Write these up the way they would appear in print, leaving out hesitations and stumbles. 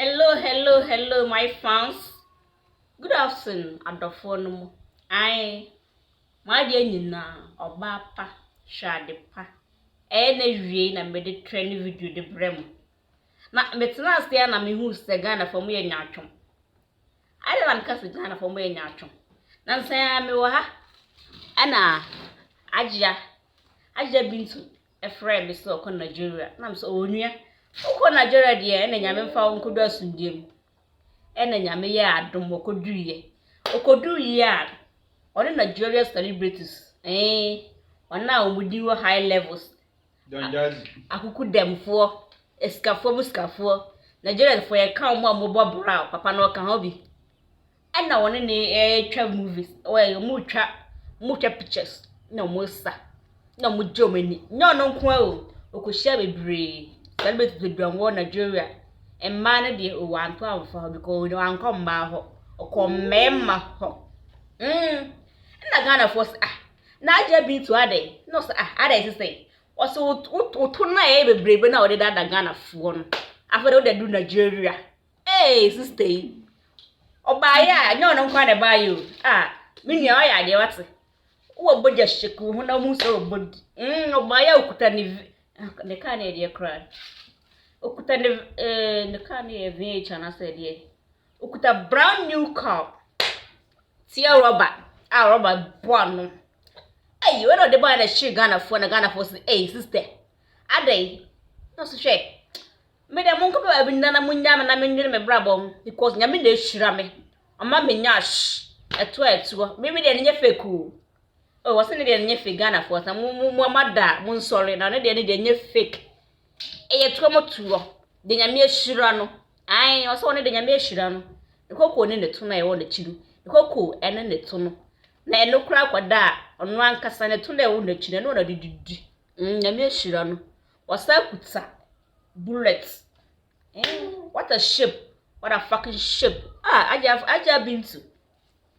Hello, my fans. Good afternoon, Adofonu. My dear Nina, Obapa, Shadepa. Wie na mede trend video de brem. Na metena ase na me hu se Ghana for me nyatwom. Ade na meka se Ghana for me nyatwom. Na nsan me wo ha. Ana Hajia Bintu efre me so ko Nigeria. Na me so onua. Uko Nigeria de na nyame mfa wo nkodo asundiem. Ena nyame ye adom okoduye. Okoduye a one Nigeria celebrities. Wana omudi wo high levels. Don Jazzy. Akuku demfo, eskafo muskafo. Nigeria for ye ka mo amobo bra papa no ka ho bi. Ena wone ne twa movies. Mu twa pictures. Na mo sa. Na mo jomani. Nya no nko o. Okohia bebre. Celebrities bebre wo Nigeria. Emma na de o anto amfa because no anko mba ho. Okomema ho. Na Ghana force na Hajia Bintu ade. No ade say. Also to na e bebrebe na ode da Ghana fo no. Afere ode do Nigeria. Sister. Obaya nya no nkwa na ba yo. Me nia oya de wate. Wo bodja sheku hu na mu so bod. Obaya okuta ne ka na de kra. Okuta ne ka na VH na say de. Okuta brand new car. Tia rubber bon. Hey, you know the boy that she Ghana for say, sister. Ade. No so she. Me de monko ba bi nana munyama na menwere me brabom because nyame na ehira me. Ama me nyash. Eto. Me de nye fake o. Oh, wase ne de nye fake Ghana for sa mu amada mu nsore na ne de nye fake. Eto mo tuo. De nyame ehira no. Wase one de nyame ehira no. Ekoko ne to na ye wo na chiru. Ekoko ene ne to no. Na enokura kwada onu ankasa ne to na ewo na chine no na dididi nyame ehira no wasa kuta bullets what a ship, what a fucking ship. Hajia Bintu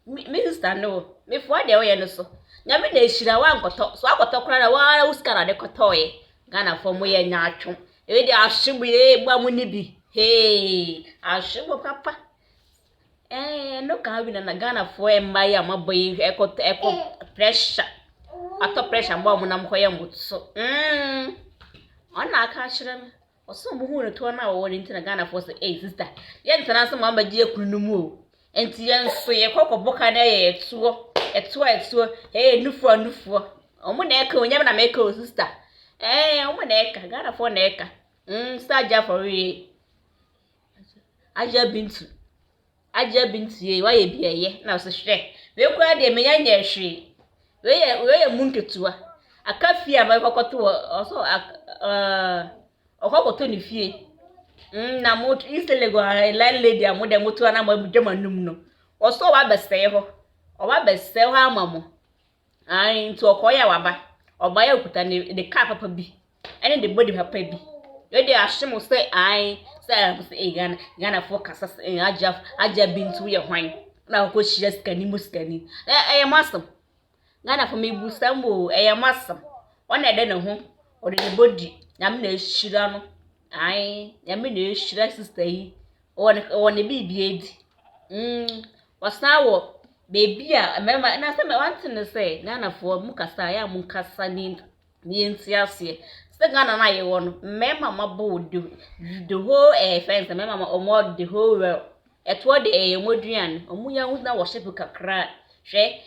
minister no me fo ade wo ye no so nyame na ehira wa nkoto so akoto kra na wa uskara de kotoye Ghana fo mo ye nyaatwom e de ahyebu ye gba mu ni bi ahyebu papa no ka bi na Ghana for emba ya maboy eko pressure ato pressure mbo mu na mkoye mbutso ona aka hire me oso mbu hu ne to na wo ni na Ghana for say sister ye ntana so mamba ji ekunu mu o enti ye nso ye kokoboka na ye etuo nufuo omu na eka onyam na meka o sister omu na eka Ghana for na eka star ja for we Hajia Bintu ye wa ye bieye na so hwe we kwa de menya nya hwe we ye munketua aka fie ama kokoto oso okokoto ni fie na mo iselego landlady amode moto na mo djama num no oso wa bese ho amamo nti okoya waba obaya okuta ne car papa bi ene de body papa bi we de ahyem say say Ghana for kasa Hajia Bintu ye hwan na ko hia skani masam Ghana for me busambo masam ona de ne ho ode ne body nyame na ehira no nyame na ehira sister yi wona bibie di wasawo baby mema na say me want to say Ghana for mu kasa ya mu kasa ni entiase Ghana na ye won mema mabo the whole fence mema omo the whole well eto de moduan omu ya hu na wo ship kakra hwe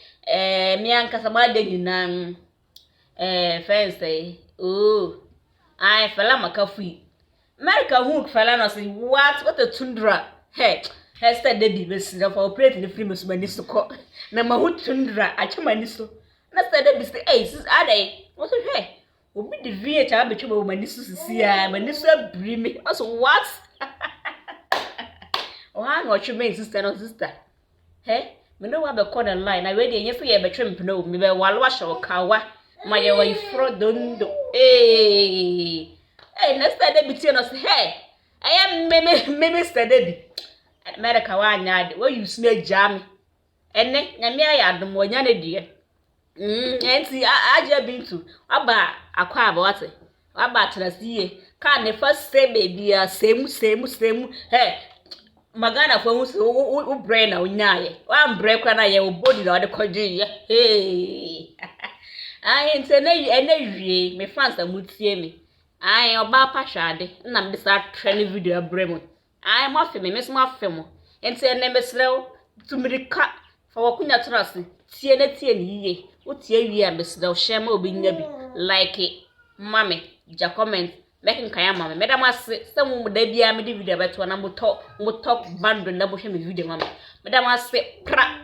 mi ankasa ma de nyina fence fela makafui America hu fela no say what a tundra Hester dedi besira for operate the film so mani soko na ma hu tundra achimani so na say dey say sis ade wo so hwe obi de VH abetwe ba mani so sisi mani so abri me also what ha no twe sister me no wa be call the line na we de enye so ye betwe mpena o me be walwa hye kawa ma ye wa ifro dondo next day bi tie no say am me steady America wa anya de we use me jam enne nyame ya adom wonya ne de enti Hajia Bintu aba akwa aba wate aba trasiye ka ne first say baby same magana for hu so wo brain na onyaye wa brain kwa na ye wo body na de kwaje ye hey ai nse na wie me fans amutie me ai oba pa hwade na me sa trend video abremo ai mo afi me so mo afi mo nse na me srew tumirika fa wakunya trase tie na tie ni yiye wo tie wie a me srew share ma obi nya bi like it mame ja comment making kaya mama me da mase se mu da bia me di video beto na mo top band na bo hwe me video mama me da mase pra